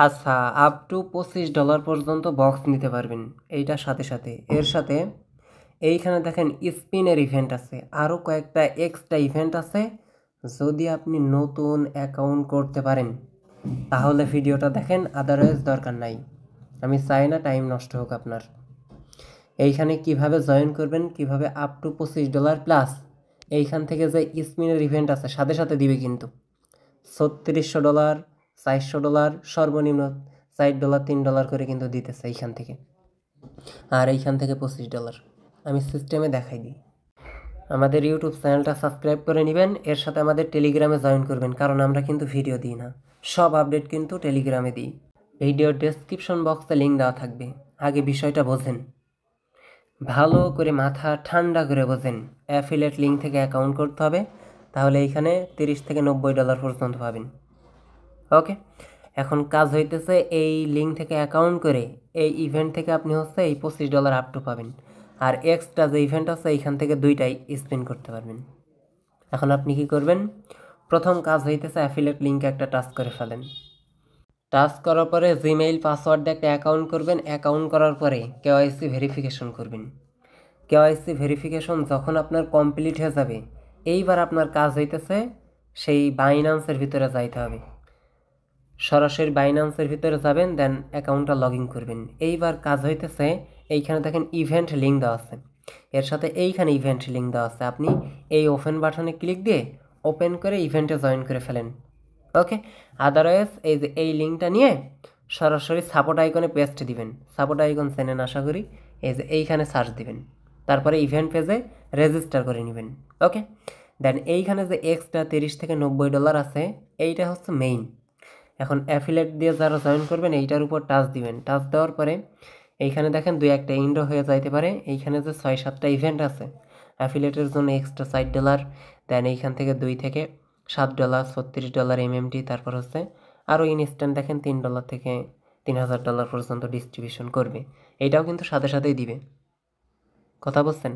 আচ্ছা, up to $25 পর্যন্ত box নিতে পারবেন এইটার সাথে সাথে। এর সাথে এইখানে দেখেন স্পিনের ইভেন্ট আছে, আরও কয়েকটা এক্সট্রা ইভেন্ট আছে। যদি আপনি নতুন অ্যাকাউন্ট করতে পারেন তাহলে ভিডিওটা দেখেন, আদারওয়াইজ দরকার নাই। আমি চাই না টাইম নষ্ট হোক আপনার। এইখানে কিভাবে জয়েন করবেন, কিভাবে আপ টু $25 প্লাস এইখান থেকে যে স্পিনের ইভেন্ট আছে সাথে সাথে দিবে কিন্তু $3600, $400, সর্বনিম্ন $4, $3 করে কিন্তু দিতেছে এইখান থেকে। আর এইখান থেকে $25 আমি সিস্টেমে দেখাই দিই। আমাদের ইউটিউব চ্যানেলটা সাবস্ক্রাইব করে নেবেন, এর সাথে আমাদের টেলিগ্রামে জয়েন করবেন, কারণ আমরা কিন্তু ভিডিও দিই না, সব আপডেট কিন্তু টেলিগ্রামে দিই। ভিডিওর ডেসক্রিপশন বক্সে লিঙ্ক দেওয়া থাকবে। আগে বিষয়টা বোঝেন, ভালো করে মাথা ঠান্ডা করে বোঝেন। অ্যাফিলিয়েট লিঙ্ক থেকে অ্যাকাউন্ট করতে হবে, তাহলে এইখানে $30 থেকে $90 পর্যন্ত পাবেন। ওকে, এখন কাজ হইতেছে এই লিঙ্ক থেকে অ্যাকাউন্ট করে এই ইভেন্ট থেকে আপনি হচ্ছে এই $25 আপ টু পাবেন। আর এক্সট্রা যে ইভেন্ট আছে এইখান থেকে দুইটাই স্পেন্ড করতে পারবেন। এখন আপনি কি করবেন, প্রথম কাজ হইতেছে অ্যাফিলিয়েট লিঙ্কে একটা টাচ করে ফেলেন। টাচ করার পরে জিমেইল পাসওয়ার্ড দিয়ে একটা অ্যাকাউন্ট করবেন। অ্যাকাউন্ট করার পরে কেওয়াইসি ভেরিফিকেশন করবেন। কেওয়াইসি ভেরিফিকেশন যখন আপনার কমপ্লিট হয়ে যাবে, এইবার আপনার কাজ হইতেছে সেই বাইন্যান্সের ভিতরে যাইতে হবে। সরাসরি বাইন্যান্সের ভিতরে যাবেন, দেন অ্যাকাউন্টটা লগ ইন করবেন। এইবার কাজ হইতেছে এইখানে দেখেন ইভেন্ট লিঙ্ক দেওয়া আছে, এর সাথে এইখানে ইভেন্ট লিঙ্ক দেওয়া আছে। আপনি এই ওপেন বাটনে ক্লিক দিয়ে ওপেন করে ইভেন্টে জয়েন করে ফেলেন। ওকে, আদারওয়াইজ এই যে এই লিঙ্কটা নিয়ে সরাসরি সাপোর্ট আইকনে পেস্ট দিবেন। সাপোর্ট আইকন চেনেন আশা করি, এই যে এইখানে সার্চ দিবেন, তারপরে ইভেন্ট পেজে রেজিস্টার করে নেবেন। ওকে, দেন এইখানে যে এক্সট্রা $30 থেকে $90 আছে, এইটা হচ্ছে মেইন। এখন অ্যাফিলিয়েট দিয়ে যারা জয়েন করবেন এইটার উপর টাচ দিবেন। টাচ দেওয়ার পরে এইখানে দেখেন দুই একটা ইন্ডো হয়ে যাইতে পারে। এইখানে যে 6-7টা ইভেন্ট আছে অ্যাফিলিয়েটের জন্য এক্সট্রা $60, দেন এইখান থেকে $2 থেকে $7, $36 MMT, তারপর হচ্ছে আরও ইনস্ট্যান্ট দেখেন $3 থেকে $3000 পর্যন্ত ডিস্ট্রিবিউশন করবে। এইটাও কিন্তু সাথে সাথেই দিবে। কথা বলছেন?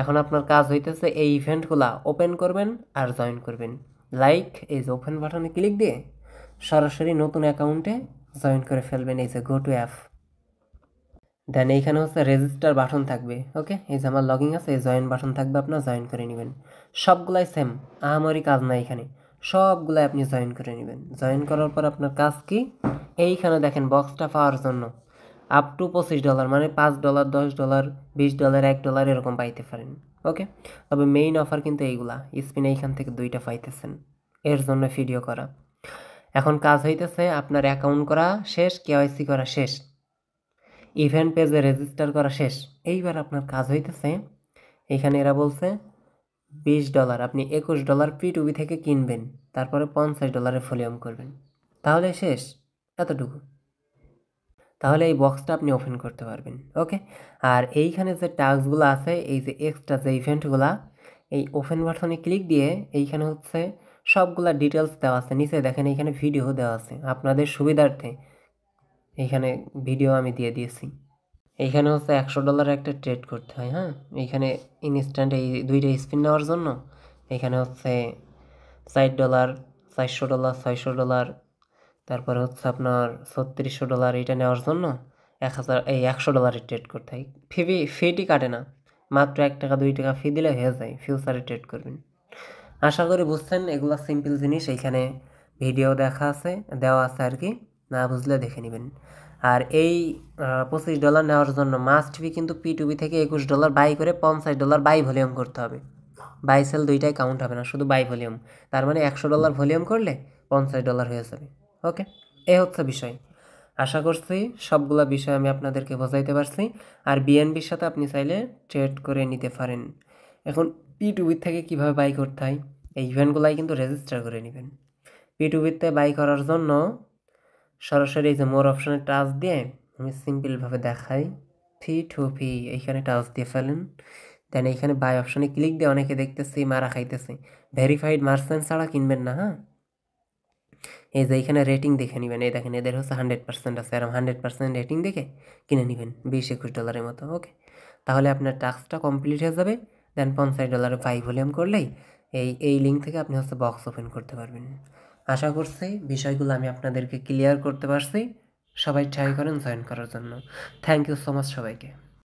এখন আপনার কাজ হইতেছে এই ইভেন্টগুলা ওপেন করবেন আর জয়েন করবেন। লাইক এই যে ওপেন বাটনে ক্লিক দিয়ে সরাসরি নতুন অ্যাকাউন্টে জয়েন করে ফেলবেন। এই যে গো টু অ্যাপ, দেন এইখানে হচ্ছে রেজিস্টার বাটন থাকবে। ওকে, এই যে আমার লগইন আছে, এই জয়েন বাটন থাকবে, আপনার জয়েন করে নেবেন। সবগুলাই সেম, আহামরি কাজ নাই এখানে, সবগুলাই আপনি জয়েন করে নেবেন। জয়েন করার পর আপনার কাজ কি, এইখানে দেখেন বক্সটা পাওয়ার জন্য আপ টু $25 মানে $5, $10, $20, $1 এরকম পাইতে পারেন। ওকে, তবে মেইন অফার কিন্তু এইগুলা, স্পিন এইখান থেকে দুইটা পাইতেছেন, এর জন্য ভিডিও করা। এখন কাজ হইতেছে আপনার অ্যাকাউন্ট করা শেষ, কেওয়াইসি করা শেষ, ইভেন্ট পেজে রেজিস্টার করা শেষ। এইবার আপনার কাজ হইতেছে এইখানে এরা বলছে $20, আপনি $21 P2B থেকে কিনবেন, তারপরে $50 ভলিউম করবেন, তাহলে শেষ, এতটুকু। তাহলে এই বক্সটা আপনি ওপেন করতে পারবেন। ওকে, আর এইখানে যে টাস্কগুলো আছে, এই যে এক্সট্রা যে ইভেন্টগুলা, এই ওপেন বাটনে ক্লিক দিয়ে এইখানে হচ্ছে সবগুলা ডিটেলস দেওয়া আছে। নিচে দেখেন এইখানে ভিডিও দেওয়া আছে, আপনাদের সুবিধার্থে এইখানে ভিডিও আমি দিয়ে দিয়েছি। এইখানে হচ্ছে $100 একটা ট্রেড করতে হয়। হ্যাঁ, এইখানে ইনস্ট্যান্ট এই দুইটা স্পিন নেওয়ার জন্য এখানে হচ্ছে $4, $400, $600, তারপরে হচ্ছে আপনার $3600 এইটা নেওয়ার জন্য 100 $100 ট্রেড করতে হয়। ফিটি কাটে না, মাত্র $1 $2 ফি দিলে হয়ে যায়, ফিউচারে ট্রেড করবেন। আশা করি বুঝছেন, এগুলো সিম্পল জিনিস, এইখানে ভিডিও দেওয়া আছে আর কি, না বুঝলে দেখে নেবেন। আর এই $25 নেওয়ার জন্য মাস্ট বি কিন্তু P2B থেকে $21 বাই করে $50 বাই ভলিউম করতে হবে। বাই সেল দুইটাই কাউন্ট হবে না, শুধু বাই ভলিউম। তার মানে $100 ভলিউম করলে $50 হয়ে যাবে। ওকে, এ হচ্ছে বিষয়। আশা করছি সবগুলা বিষয় আমি আপনাদেরকে বোঝাইতে পারছি। আর বিএনবির সাথে আপনি চাইলে ট্রেড করে নিতে পারেন। এখন P2B থেকে কীভাবে বাই করতে হয়, এই ইভেন্টগুলাই কিন্তু রেজিস্টার করে নেবেন। P2Bতে বাই করার জন্য সরাসরি এই যে মোর অপশানে টাচ দিয়ে আমি সিম্পলভাবে দেখাই, P2B এইখানে টাচ দিয়ে ফেলেন। দেন এইখানে বাই অপশানে ক্লিক দিয়ে অনেকে দেখতেছি মারা খাইতেছে, ভেরিফাইড মার্চেন্ট ছাড়া কিনবেন না। হ্যাঁ, এই যে এইখানে রেটিং দেখে নেবেন, এই দেখেন এদের হচ্ছে 100% আছে, এরকম 100% রেটিং দেখে কিনে নেবেন $20-21 মতো। ওকে, তাহলে আপনার টাস্কটা কমপ্লিট হয়ে যাবে। দেন $50 বাই ভলিউম করলেই এই লিঙ্ক থেকে আপনি হচ্ছে বক্স ওপেন করতে পারবেন। আশা করছি বিষয়গুলো আমি আপনাদেরকে ক্লিয়ার করতে পারছি। সবাই ট্রাই করেন জয়েন করার জন্য। থ্যাংক ইউ সো মাচ সবাইকে।